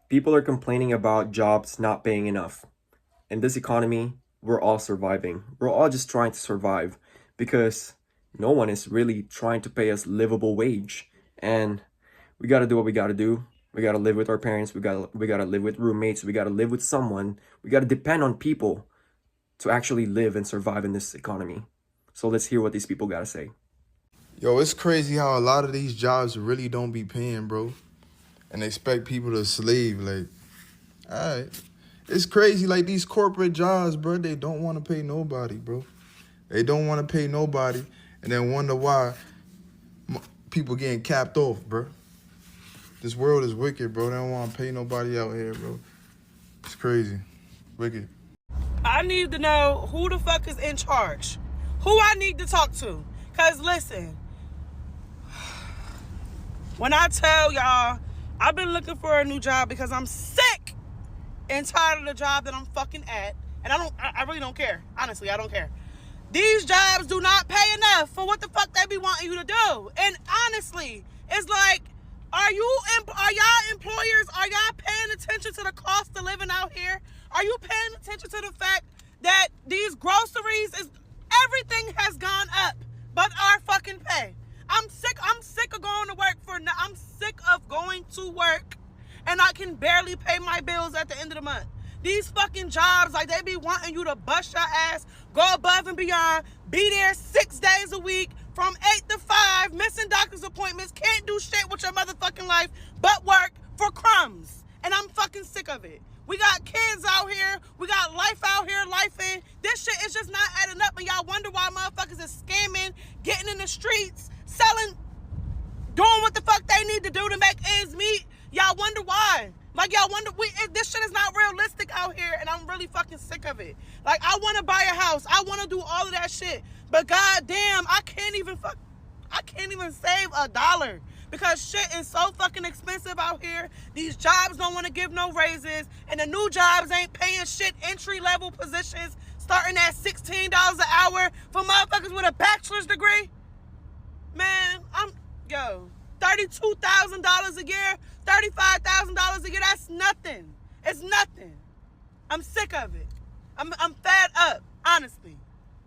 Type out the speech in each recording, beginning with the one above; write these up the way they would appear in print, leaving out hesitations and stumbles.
People are complaining about jobs not paying enough. In this economy, we're all surviving. We're all just trying to survive because no one is really trying to pay us livable wage. And we got to do what we got to do. We got to live with our parents. We got to live with roommates. We got to live with someone. We got to depend on people to actually live and survive in this economy. So let's hear what these people got to say. Yo, it's crazy how a lot of these jobs really don't be paying, bro. And they expect people to slave. Like, all right. It's crazy. Like, these corporate jobs, bro, they don't want to pay nobody, bro. They don't want to pay nobody. And then wonder why people getting capped off, bro. This world is wicked, bro. They don't want to pay nobody out here, bro. It's crazy. Wicked. I need to know who the fuck is in charge. Who I need to talk to. Because listen, when I tell y'all, I've been looking for a new job because I'm sick and tired of the job that I'm fucking at. And I really don't care. Honestly, I don't care. These jobs do not pay enough for what the fuck they be wanting you to do. And honestly, it's like, are y'all employers, are y'all paying attention to the cost of living out here? Are you paying attention to the fact that these groceries everything has gone up but our fucking pay? I'm sick of going to work I'm sick of going to work and I can barely pay my bills at the end of the month. These fucking jobs, like, they be wanting you to bust your ass, go above and beyond, be there 6 days a week, from 8 to 5, missing doctor's appointments, can't do shit with your motherfucking life but work for crumbs. And I'm fucking sick of it. We got kids out here. We got life out here, life in. This shit is just not adding up. And y'all wonder why motherfuckers is scamming, getting in the streets, selling, doing what the fuck they need to do to make ends meet. Y'all wonder why. Like, y'all wonder, this shit is not realistic out here, and I'm really fucking sick of it. Like, I want to buy a house. I want to do all of that shit. But goddamn, I can't even save $1 because shit is so fucking expensive out here. These jobs don't want to give no raises, and the new jobs ain't paying shit. Entry-level positions starting at $16 an hour for motherfuckers with a bachelor's degree. Man, $32,000 a year, $35,000 a year, that's nothing. It's nothing. I'm sick of it. I'm fed up, honestly.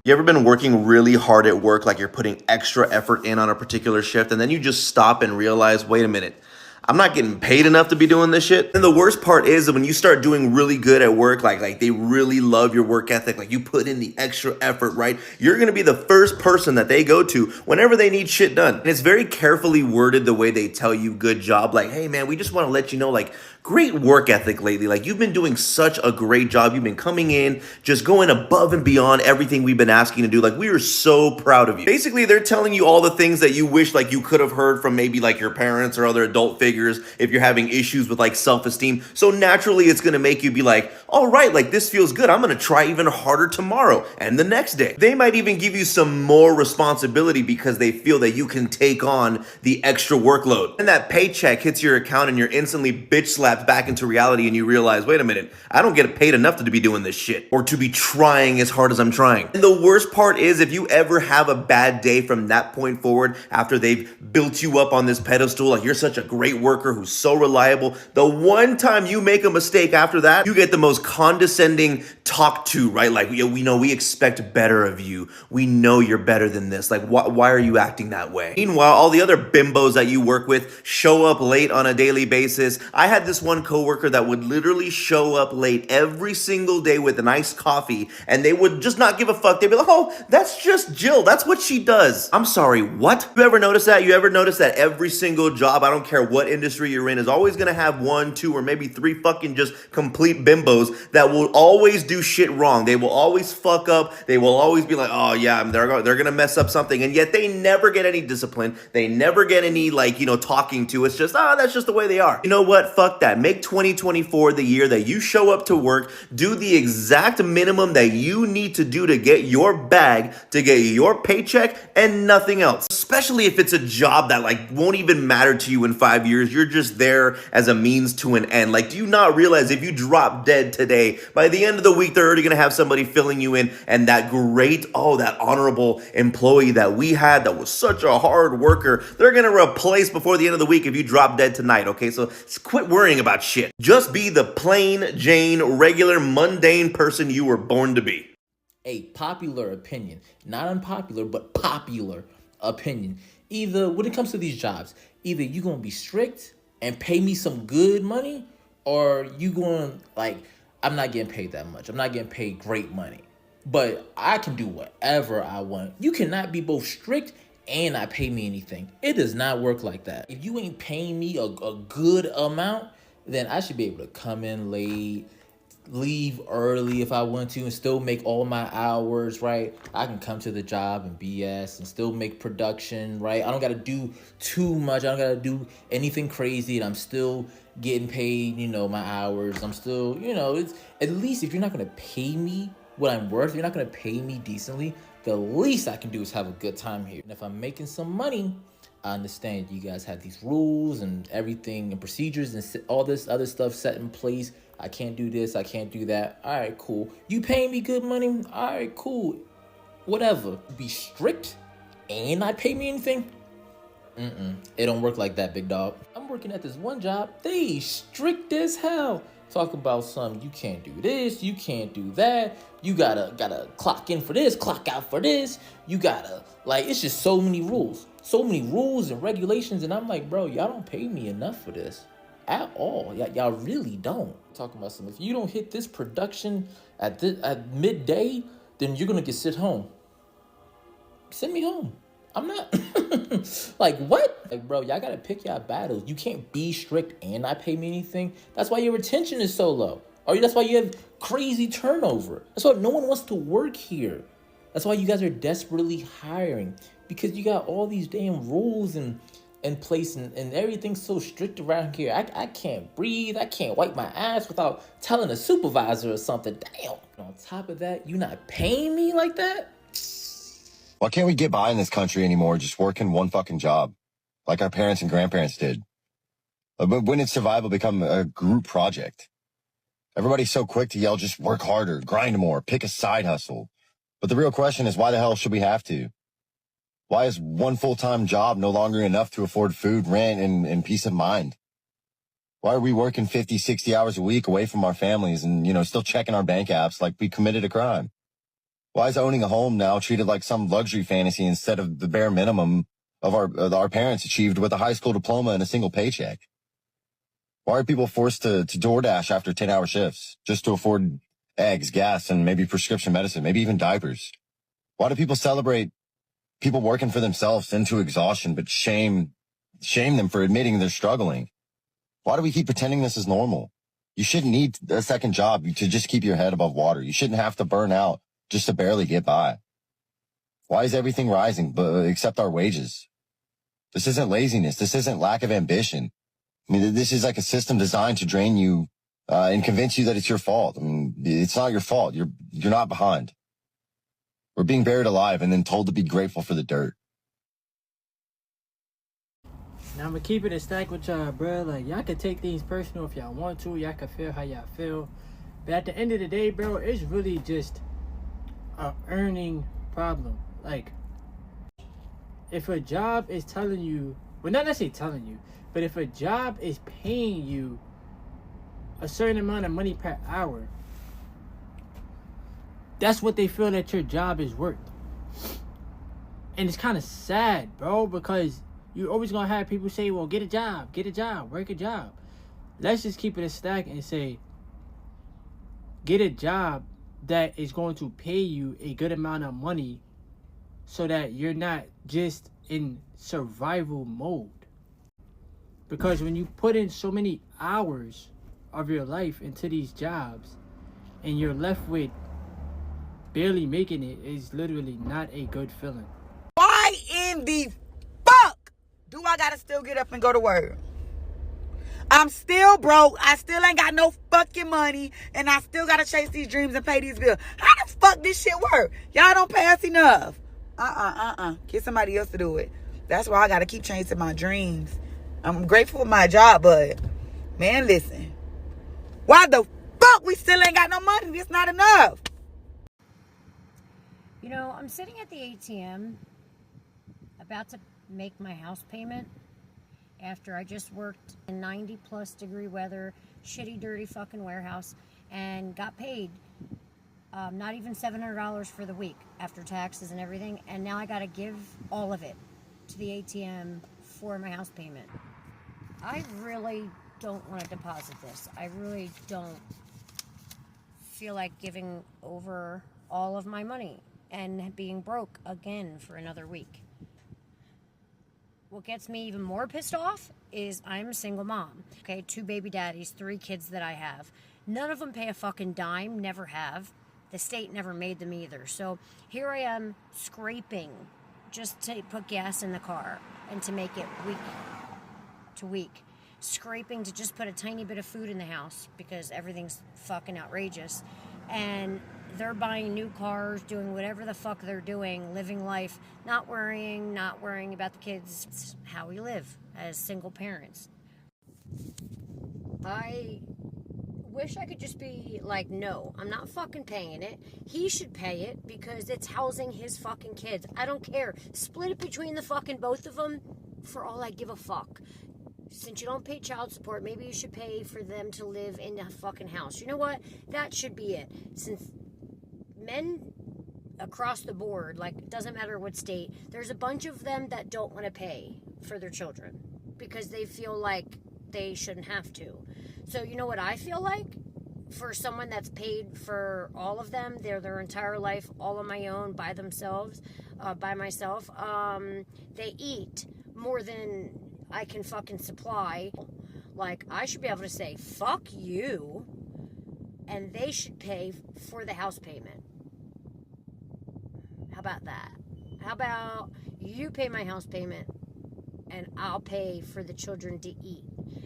You ever been working really hard at work, like you're putting extra effort in on a particular shift, and then you just stop and realize, wait a minute, I'm not getting paid enough to be doing this shit? And the worst part is that when you start doing really good at work, like they really love your work ethic, like you put in the extra effort, right? You're going to be the first person that they go to whenever they need shit done. And it's very carefully worded the way they tell you good job. Like, hey man, we just want to let you know, like, great work ethic lately. Like, you've been doing such a great job. You've been coming in, just going above and beyond everything we've been asking to do. Like, we are so proud of you. Basically, they're telling you all the things that you wish like you could have heard from maybe like your parents or other adult figures if you're having issues with like self-esteem. So naturally, it's going to make you be like, all right, like this feels good. I'm going to try even harder tomorrow and the next day. They might even give you some more responsibility because they feel that you can take on the extra workload. And that paycheck hits your account and you're instantly bitch slapped back into reality and you realize, wait a minute, I don't get paid enough to be doing this shit or to be trying as hard as I'm trying. And the worst part is if you ever have a bad day from that point forward, after they've built you up on this pedestal, like you're such a great worker who's so reliable, the one time you make a mistake after that, you get the most condescending talk to, right? Like, we know we expect better of you. We know you're better than this. Like, why are you acting that way? Meanwhile, all the other bimbos that you work with show up late on a daily basis. I had this one coworker that would literally show up late every single day with an iced coffee, and they would just not give a fuck. They'd be like, oh, that's just Jill. That's what she does. I'm sorry, what? You ever notice that? You ever notice that every single job, I don't care what industry you're in, is always gonna have 1, 2, or maybe 3 fucking just complete bimbos that will always do shit wrong. They will always fuck up. They will always be like, oh yeah, they're gonna mess up something, and yet they never get any discipline. They never get any, like, talking to. It's just, that's just the way they are. You know what? Fuck that. Make 2024 the year that you show up to work, do the exact minimum that you need to do to get your bag, to get your paycheck, and nothing else. Especially if it's a job that like won't even matter to you in 5 years. You're just there as a means to an end. Like, do you not realize if you drop dead today, by the end of the week, they're already gonna have somebody filling you in, and that that honorable employee that we had that was such a hard worker, they're gonna replace before the end of the week if you drop dead tonight, okay? So quit worrying complaining about shit. Just be the plain Jane, regular, mundane person you were born to be. A popular opinion, not unpopular, but popular opinion. Either when it comes to these jobs, either you gonna be strict and pay me some good money, or you going like, I'm not getting paid that much. I'm not getting paid great money, but I can do whatever I want. You cannot be both strict and not pay me anything. It does not work like that. If you ain't paying me a good amount, then I should be able to come in late, leave early if I want to, and still make all my hours, right? I can come to the job and BS and still make production, right? I don't gotta do too much. I don't gotta do anything crazy, and I'm still getting paid, my hours. I'm still, it's at least if you're not gonna pay me what I'm worth, you're not gonna pay me decently, the least I can do is have a good time here. And if I'm making some money, I understand you guys have these rules and everything and procedures and all this other stuff set in place. I can't do this, I can't do that. All right, cool. You paying me good money? All right, cool. Whatever. Be strict and not pay me anything? It don't work like that, big dog. I'm working at this one job. They strict as hell. Talk about you can't do this, you can't do that. You gotta clock in for this, clock out for this. You gotta, it's just so many rules. So many rules and regulations, and I'm like, bro, y'all don't pay me enough for this at all. Y'all really don't. Talking about if you don't hit this production at midday, then you're gonna get sent home. Send me home. I'm not like, what? Bro, y'all gotta pick y'all battles. You can't be strict and not pay me anything. That's why your retention is so low. Or that's why you have crazy turnover. That's why no one wants to work here. That's why you guys are desperately hiring, because you got all these damn rules in place, and everything's so strict around here. I can't breathe. I can't wipe my ass without telling a supervisor or something. Damn. On top of that, you not paying me like that? Why can't we get by in this country anymore just working one fucking job like our parents and grandparents did? But when did survival become a group project? Everybody's so quick to yell, just work harder, grind more, pick a side hustle. But the real question is, why the hell should we have to? Why is one full-time job no longer enough to afford food, rent, and peace of mind? Why are we working 50, 60 hours a week away from our families and, still checking our bank apps like we committed a crime? Why is owning a home now treated like some luxury fantasy instead of the bare minimum of our parents achieved with a high school diploma and a single paycheck? Why are people forced to DoorDash after 10-hour shifts just to afford eggs, gas, and maybe prescription medicine, maybe even diapers? Why do people celebrate people working for themselves into exhaustion, but shame them for admitting they're struggling? Why do we keep pretending this is normal? You shouldn't need a second job to just keep your head above water. You shouldn't have to burn out just to barely get by. Why is everything rising except our wages? This isn't laziness. This isn't lack of ambition. I mean, this is like a system designed to drain you and convince you that it's your fault. I mean, it's not your fault. You're not behind. We're being buried alive and then told to be grateful for the dirt. Now I'm gonna keep it a stack with y'all, bro. Y'all can take things personal if y'all want to. Y'all can feel how y'all feel. But at the end of the day, bro, it's really just a earning problem. If a job is telling you, well, not necessarily telling you, but if a job is paying you a certain amount of money per hour, that's what they feel that your job is worth. And it's kind of sad, bro, because you're always gonna have people say, well, get a job, work a job. Let's just keep it a stack and say, get a job that is going to pay you a good amount of money so that you're not just in survival mode. Because when you put in so many hours of your life into these jobs and you're left with barely making it, is literally not a good feeling. Why in the fuck do I gotta still get up and go to work? I'm still broke. I still ain't got no fucking money. And I still gotta chase these dreams and pay these bills. How the fuck this shit work? Y'all don't pay us enough. Get somebody else to do it. That's why I gotta keep chasing my dreams. I'm grateful for my job, but man, listen. Why the fuck we still ain't got no money? It's not enough. I'm sitting at the ATM about to make my house payment, after I just worked in 90+ degree weather, shitty, dirty fucking warehouse, and got paid not even $700 for the week after taxes and everything, and now I gotta give all of it to the ATM for my house payment. I really don't want to deposit this. I really don't feel like giving over all of my money and being broke again for another week. What gets me even more pissed off is I'm a single mom, okay? 2 baby daddies, 3 kids that I have. None of them pay a fucking dime, never have. The state never made them either. So here I am scraping just to put gas in the car and to make it week to week. Scraping to just put a tiny bit of food in the house because everything's fucking outrageous. And they're buying new cars, doing whatever the fuck they're doing, living life, not worrying about the kids. It's how we live as single parents. I wish I could just be like, no, I'm not fucking paying it. He should pay it because it's housing his fucking kids. I don't care. Split it between the fucking both of them for all I give a fuck. Since you don't pay child support, maybe you should pay for them to live in a fucking house. You know what? That should be it. Since men across the board, like, it doesn't matter what state, there's a bunch of them that don't want to pay for their children because they feel like they shouldn't have to. So you know what I feel like? For someone that's paid for all of them, their entire life, all on my own, by themselves, by myself, they eat more than I can fucking supply. Like, I should be able to say, fuck you, and they should pay for the house payment. How about that? How about you pay my house payment and I'll pay for the children to eat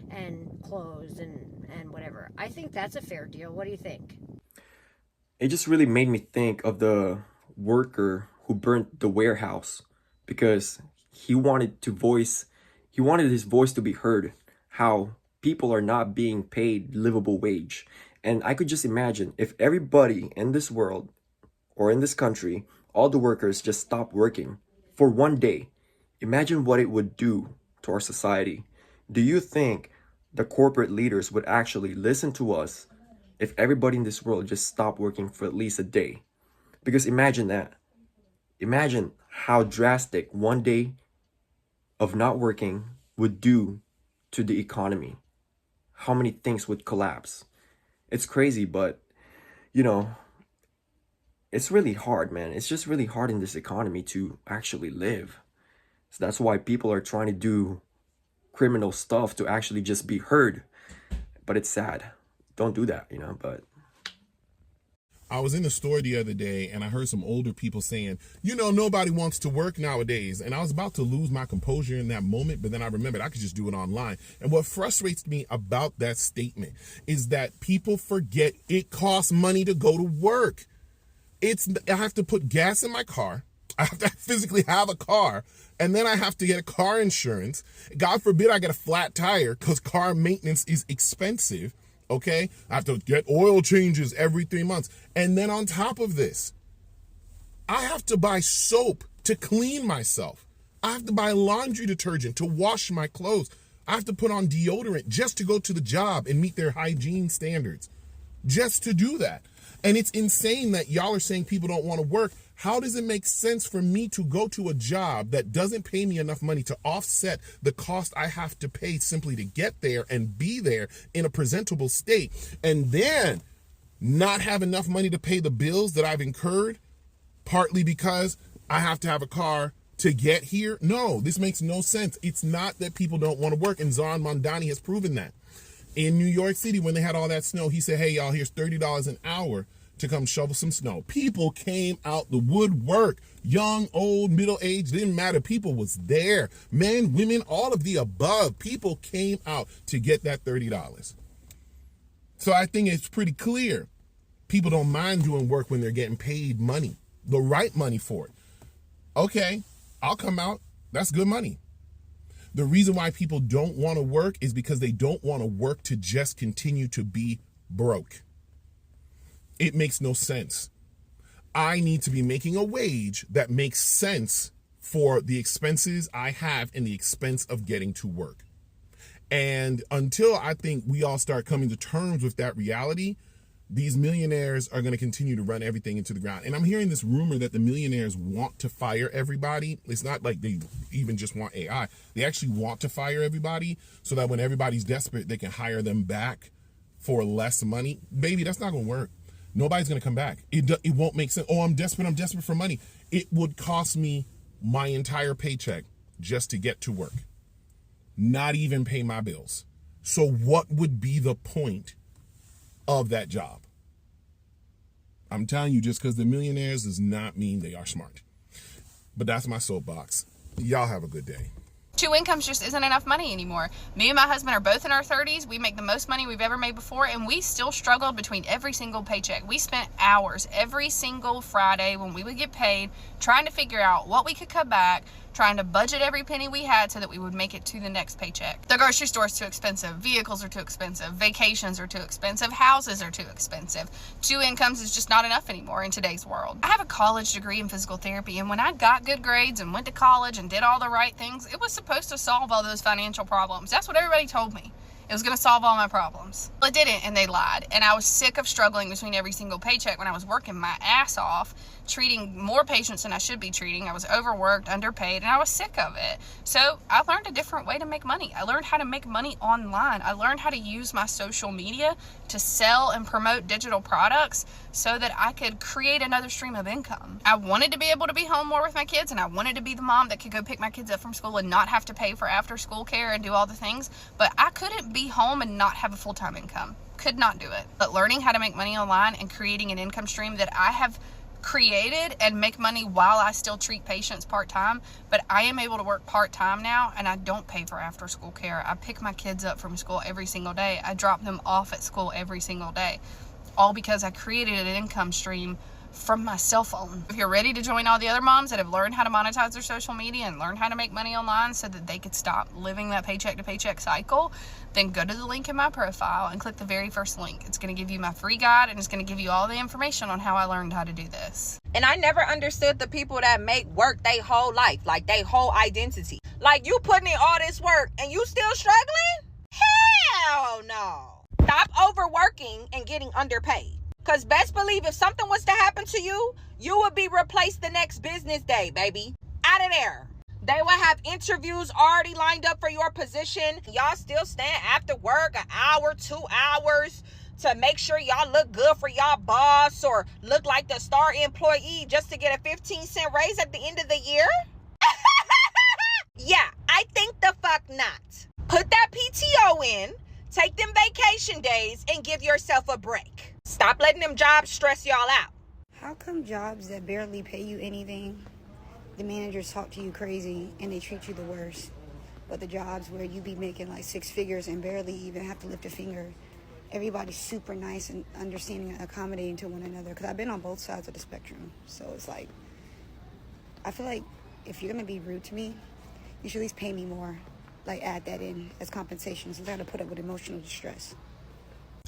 and clothes and whatever. I think that's a fair deal. What do you think? It just really made me think of the worker who burnt the warehouse because he wanted his voice to be heard, how people are not being paid livable wage. And I could just imagine if everybody in this world or in this country, all the workers just stopped working for one day. Imagine what it would do to our society. Do you think the corporate leaders would actually listen to us if everybody in this world just stopped working for at least a day? Because imagine that. Imagine how drastic one day of not working would do to the economy. How many things would collapse. It's crazy, but it's really hard, man. It's just really hard in this economy to actually live. So that's why people are trying to do criminal stuff to actually just be heard. But it's sad. Don't do that, but I was in the store the other day and I heard some older people saying, nobody wants to work nowadays. And I was about to lose my composure in that moment, but then I remembered I could just do it online. And what frustrates me about that statement is that people forget it costs money to go to work. I have to put gas in my car. I have to physically have a car, and then I have to get a car insurance. God forbid I get a flat tire because car maintenance is expensive. Okay, I have to get oil changes every 3 months. And then on top of this, I have to buy soap to clean myself. I have to buy laundry detergent to wash my clothes. I have to put on deodorant just to go to the job and meet their hygiene standards. Just to do that. And it's insane that y'all are saying people don't want to work. How does it make sense for me to go to a job that doesn't pay me enough money to offset the cost I have to pay simply to get there and be there in a presentable state, and then not have enough money to pay the bills that I've incurred, partly because I have to have a car to get here? No, this makes no sense. It's not that people don't want to work, and Zoran Mondani has proven that. In New York City, when they had all that snow, he said, hey, y'all, here's $30 an hour to come shovel some snow. People came out the woodwork, young, old, middle-aged, didn't matter. People was there. Men, women, all of the above. People came out to get that $30. So I think it's pretty clear. People don't mind doing work when they're getting paid money, the right money for it. Okay, I'll come out. That's good money. The reason why people don't want to work is because they don't want to work to just continue to be broke. It makes no sense. I need to be making a wage that makes sense for the expenses I have and the expense of getting to work. And until I think we all start coming to terms with that reality, these millionaires are going to continue to run everything into the ground. And I'm hearing this rumor that the millionaires want to fire everybody. It's not like they even just want AI. They actually want to fire everybody so that when everybody's desperate, they can hire them back for less money. Baby, that's not going to work. Nobody's going to come back. It won't make sense. Oh, I'm desperate for money. It would cost me my entire paycheck just to get to work, not even pay my bills. So what would be the point of that job? I'm telling you, just because they're millionaires does not mean they are smart. But that's my soapbox. Y'all have a good day. 2 incomes just isn't enough money anymore. Me and my husband are both in our 30s. We make the most money we've ever made before, and we still struggled between every single paycheck. We spent hours every single Friday when we would get paid trying to figure out what we could cut back, trying to budget every penny we had so that we would make it to the next paycheck. The grocery store's too expensive. Vehicles are too expensive. Vacations are too expensive. Houses are too expensive. 2 incomes is just not enough anymore in today's world. I have a college degree in physical therapy, and when I got good grades and went to college and did all the right things, it was supposed to solve all those financial problems. That's what everybody told me. It was going to solve all my problems. Well, it didn't, and they lied. And I was sick of struggling between every single paycheck when I was working my ass off, treating more patients than I should be treating. I was overworked, underpaid, and I was sick of it. So I learned a different way to make money. I learned how to make money online. I learned how to use my social media to sell and promote digital products so that I could create another stream of income. I wanted to be able to be home more with my kids, and I wanted to be the mom that could go pick my kids up from school and not have to pay for after school care and do all the things, but I couldn't be home and not have a full-time income. Could not do it. But learning how to make money online and creating an income stream that I have created and make money while I still treat patients part-time, but I am able to work part-time now, and I don't pay for after school care. I pick my kids up from school every single day. I drop them off at school every single day, all because I created an income stream from my cell phone. If you're ready to join all the other moms that have learned how to monetize their social media and learn how to make money online so that they could stop living that paycheck to paycheck cycle, then go to the link in my profile and click the very first link. It's going to give you my free guide, and it's going to give you all the information on how I learned how to do this. And I never understood the people that make work their whole life, like their whole identity. Like, you putting in all this work and you still struggling? Hell no. Stop overworking and getting underpaid. Because best believe if something was to happen to you, you would be replaced the next business day, baby. Out of there. They will have interviews already lined up for your position. Y'all still stand after work an hour, 2 hours to make sure y'all look good for y'all boss or look like the star employee just to get a 15-cent raise at the end of the year? Yeah, I think the fuck not. Put that PTO in, take them vacation days, and give yourself a break. Stop letting them jobs stress y'all out. How come jobs that barely pay you anything, the managers talk to you crazy and they treat you the worst? But the jobs where you be making like 6 figures and barely even have to lift a finger, everybody's super nice and understanding and accommodating to one another. Because I've been on both sides of the spectrum. So it's like, I feel like if you're going to be rude to me, you should at least pay me more. Like add that in as compensation. So I got to put up with emotional distress.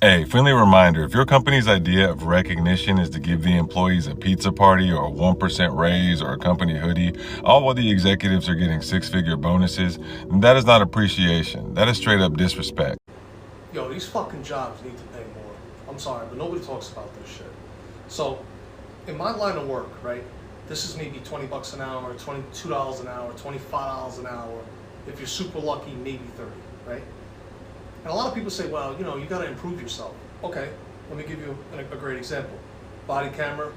Hey, friendly reminder, if your company's idea of recognition is to give the employees a pizza party or a 1% raise or a company hoodie, all while the executives are getting 6-figure bonuses, then that is not appreciation. That is straight up disrespect. Yo, these fucking jobs need to pay more. I'm sorry, but nobody talks about this shit. So, in my line of work, right, this is maybe $20 an hour, $22 an hour, $25 an hour. If you're super lucky, maybe 30, right? And a lot of people say, well, you know, you gotta improve yourself. Okay, let me give you a great example. Body camera,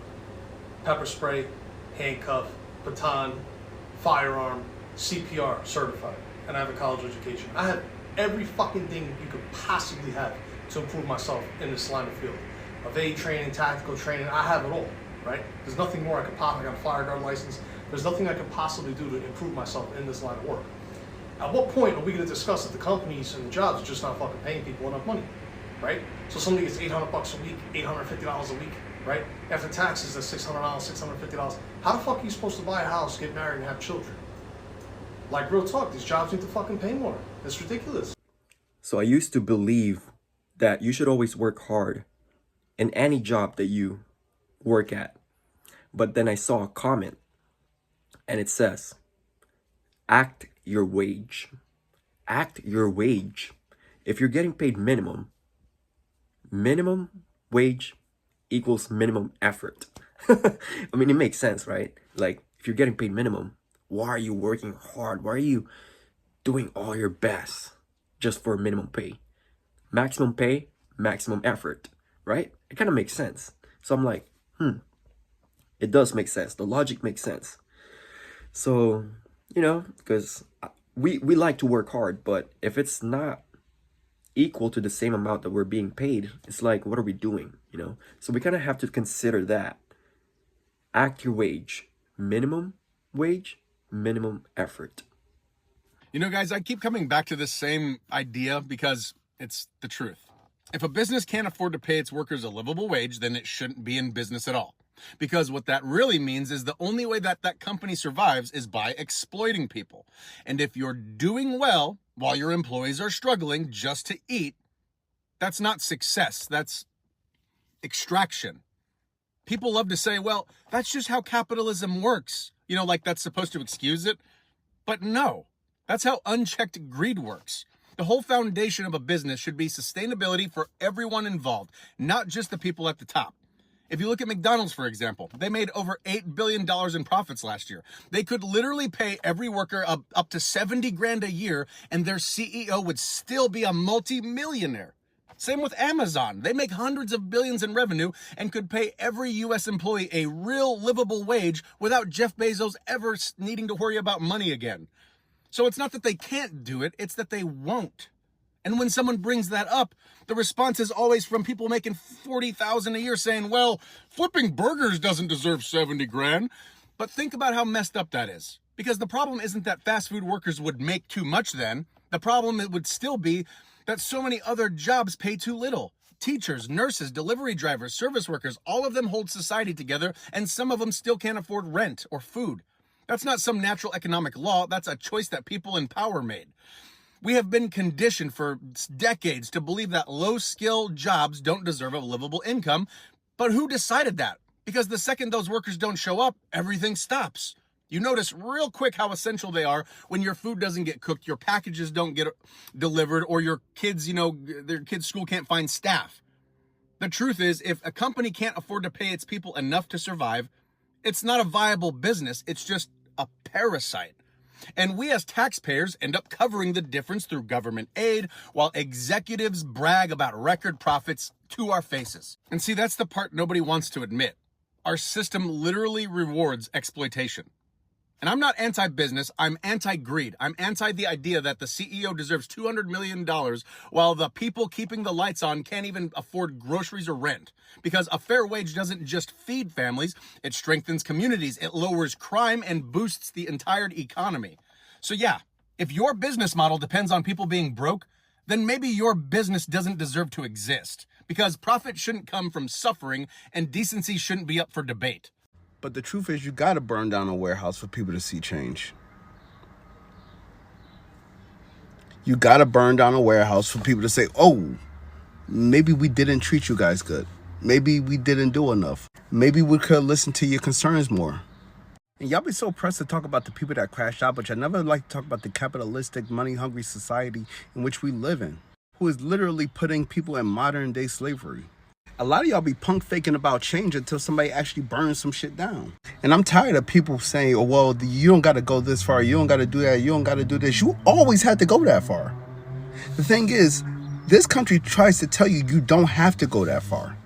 pepper spray, handcuff, baton, firearm, CPR certified, and I have a college education. I have every fucking thing you could possibly have to improve myself in this line of field. Evade training, tactical training, I have it all, right? There's nothing more I could possibly, I got a fire guard license, there's nothing I could possibly do to improve myself in this line of work. At what point are we going to discuss that the companies and the jobs are just not fucking paying people enough money, right? So somebody gets $800 a week, $850 a week, right? After taxes, that's $600, $650. How the fuck are you supposed to buy a house, get married, and have children? Like, real talk, these jobs need to fucking pay more. It's ridiculous. So I used to believe that you should always work hard in any job that you work at. But then I saw a comment, and it says, act your wage. Act your wage. If you're getting paid minimum wage equals minimum effort. I mean, it makes sense, right? Like, if you're getting paid minimum, why are you working hard? Why are you doing all your best just for minimum pay? Maximum pay, maximum effort, right? It kind of makes sense. So I'm like, it does make sense. The logic makes sense. So, because we like to work hard, but if it's not equal to the same amount that we're being paid, it's like, what are we doing? So we kind of have to consider that. Act your wage, minimum wage, minimum effort. Guys, I keep coming back to this same idea because it's the truth. If a business can't afford to pay its workers a livable wage, then it shouldn't be in business at all. Because what that really means is the only way that that company survives is by exploiting people. And if you're doing well while your employees are struggling just to eat, that's not success. That's extraction. People love to say, well, that's just how capitalism works. Like that's supposed to excuse it. But no, that's how unchecked greed works. The whole foundation of a business should be sustainability for everyone involved, not just the people at the top. If you look at McDonald's, for example, they made over $8 billion in profits last year. They could literally pay every worker up to 70 grand a year, and their CEO would still be a multi-millionaire. Same with Amazon. They make hundreds of billions in revenue and could pay every U.S. employee a real livable wage without Jeff Bezos ever needing to worry about money again. So it's not that they can't do it, it's that they won't. And when someone brings that up, the response is always from people making $40,000 a year saying, well, flipping burgers doesn't deserve 70 grand. But think about how messed up that is. Because the problem isn't that fast food workers would make too much then. The problem it would still be that so many other jobs pay too little. Teachers, nurses, delivery drivers, service workers, all of them hold society together, and some of them still can't afford rent or food. That's not some natural economic law. That's a choice that people in power made. We have been conditioned for decades to believe that low-skill jobs don't deserve a livable income. But who decided that? Because the second those workers don't show up, everything stops. You notice real quick how essential they are when your food doesn't get cooked, your packages don't get delivered, or your kids, their kids' school can't find staff. The truth is, if a company can't afford to pay its people enough to survive, it's not a viable business. It's just a parasite. And we as taxpayers end up covering the difference through government aid while executives brag about record profits to our faces. And see, that's the part nobody wants to admit. Our system literally rewards exploitation. And I'm not anti-business, I'm anti-greed. I'm anti the idea that the CEO deserves $200 million while the people keeping the lights on can't even afford groceries or rent. Because a fair wage doesn't just feed families, it strengthens communities, it lowers crime, and boosts the entire economy. So yeah, if your business model depends on people being broke, then maybe your business doesn't deserve to exist. Because profit shouldn't come from suffering, and decency shouldn't be up for debate. But the truth is, you gotta burn down a warehouse for people to see change. You gotta burn down a warehouse for people to say, oh, maybe we didn't treat you guys good. Maybe we didn't do enough. Maybe we could listen to your concerns more. And y'all be so pressed to talk about the people that crashed out, but y'all never like to talk about the capitalistic, money-hungry society in which we live in, who is literally putting people in modern-day slavery. A lot of y'all be punk faking about change until somebody actually burns some shit down. And I'm tired of people saying, oh, well, you don't got to go this far. You don't got to do that. You don't got to do this. You always had to go that far. The thing is, this country tries to tell you you don't have to go that far.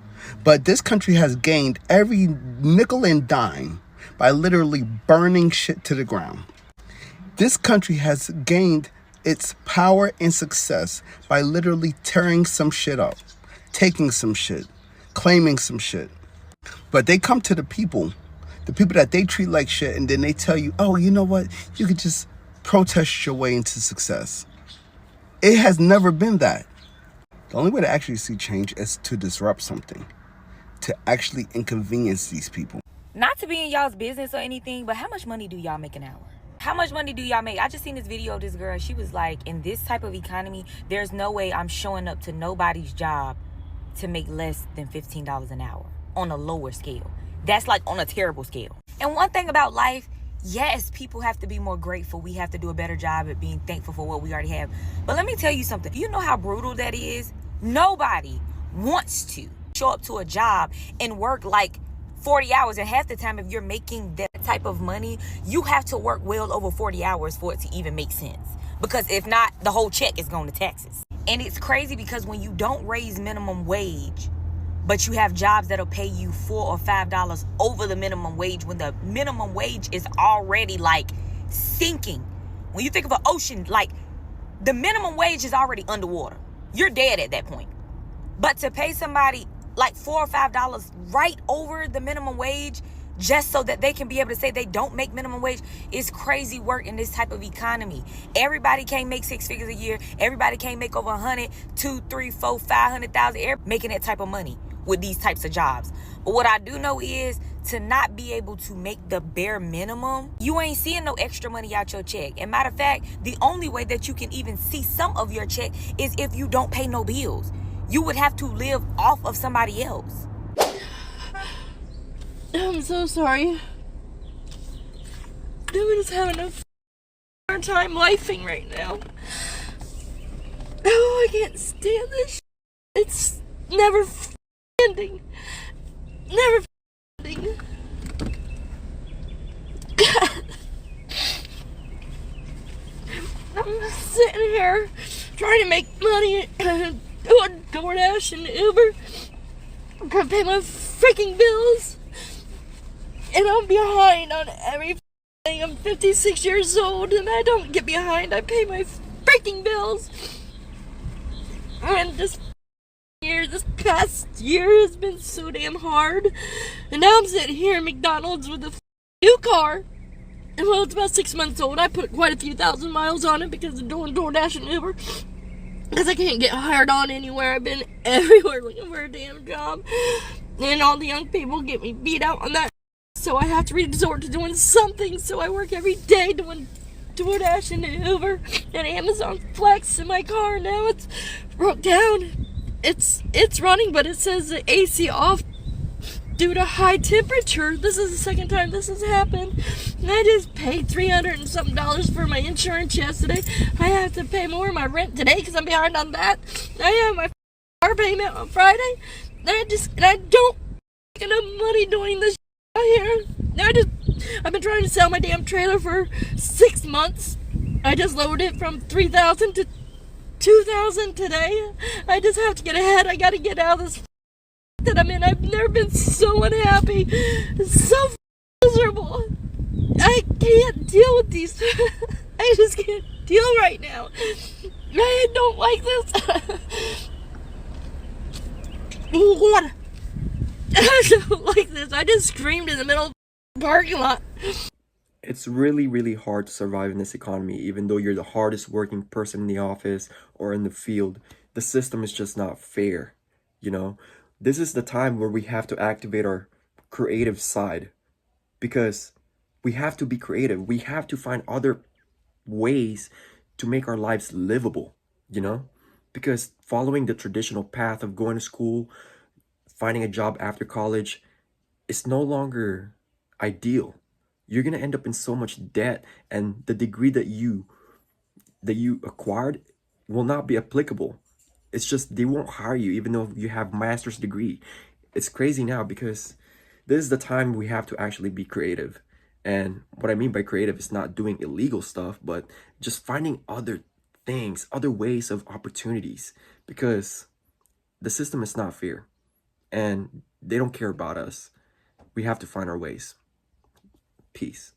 But this country has gained every nickel and dime by literally burning shit to the ground. This country has gained its power and success by literally tearing some shit up, taking some shit, claiming some shit. But they come to the people that they treat like shit, and then they tell you, oh, you know what? You could just protest your way into success. It has never been that. The only way to actually see change is to disrupt something, to actually inconvenience these people. Not to be in y'all's business or anything, but how much money do y'all make an hour? How much money do y'all make? I just seen this video of this girl. She was like, in this type of economy, there's no way I'm showing up to nobody's job to make less than $15 an hour on a lower scale. That's like on a terrible scale. And one thing about life, Yes, people have to be more grateful. We have to do a better job at being thankful for what we already have. But let me tell you something. You know how brutal that is? Nobody wants to show up to a job and work like 40 hours. And half the time, if you're making that type of money, you have to work well over 40 hours for it to even make sense. Because if not, the whole check is going to taxes. And it's crazy because when you don't raise minimum wage, but you have jobs that'll pay you $4 or $5 over the minimum wage when the minimum wage is already like sinking. When you think of an ocean, like the minimum wage is already underwater. You're dead at that point. But to pay somebody like $4 or $5 right over the minimum wage just so that they can be able to say they don't make minimum wage is crazy work in this type of economy. Everybody can't make 6 figures a year. Everybody can't make over 100, 2, 3, 4, 500,000 making that type of money with these types of jobs. But what I do know is to not be able to make the bare minimum, you ain't seeing no extra money out your check. And matter of fact, the only way that you can even see some of your check is if you don't pay no bills. You would have to live off of somebody else. I'm so sorry. I'm just having a hard time lifing right now. Oh, I can't stand this. It's never ending. Never ending. I'm sitting here trying to make money and doing DoorDash and Uber. I'm trying to pay my freaking bills. And I'm behind on everything. I'm 56 years old and I don't get behind. I pay my freaking bills. And this past year has been so damn hard. And now I'm sitting here in McDonald's with a new car. And well, it's about 6 months old. I put quite a few thousand miles on it because of doing DoorDash and Uber. Because I can't get hired on anywhere. I've been everywhere looking for a damn job. And all the young people get me beat out on that. So I have to resort to doing something. So I work every day doing DoorDash and Uber and Amazon Flex in my car. Now it's broke down. It's running, but it says the AC off due to high temperature. This is the second time this has happened. And I just paid $300 and something for my insurance yesterday. I have to pay more of my rent today because I'm behind on that. I have my car payment on Friday. And I don't make enough money doing this out here. I've been trying to sell my damn trailer for 6 months. I just lowered it from 3,000 to 2,000 today. I just have to get ahead. I gotta get out of this that I'm in. I've never been so unhappy, so miserable. I can't deal with these. I just can't deal right now. I don't like this. What? I don't like this. I just screamed in the middle of the parking lot. It's really, really hard to survive in this economy, even though you're the hardest working person in the office or in the field. The system is just not fair, you know? This is the time where we have to activate our creative side because we have to be creative. We have to find other ways to make our lives livable, you know? Because following the traditional path of going to school, finding a job after college, is no longer ideal. You're going to end up in so much debt, and the degree that you acquired will not be applicable. It's just they won't hire you even though you have master's degree. It's crazy now because this is the time we have to actually be creative. And what I mean by creative is not doing illegal stuff, but just finding other things, other ways of opportunities, because the system is not fair and they don't care about us. We have to find our ways. Peace.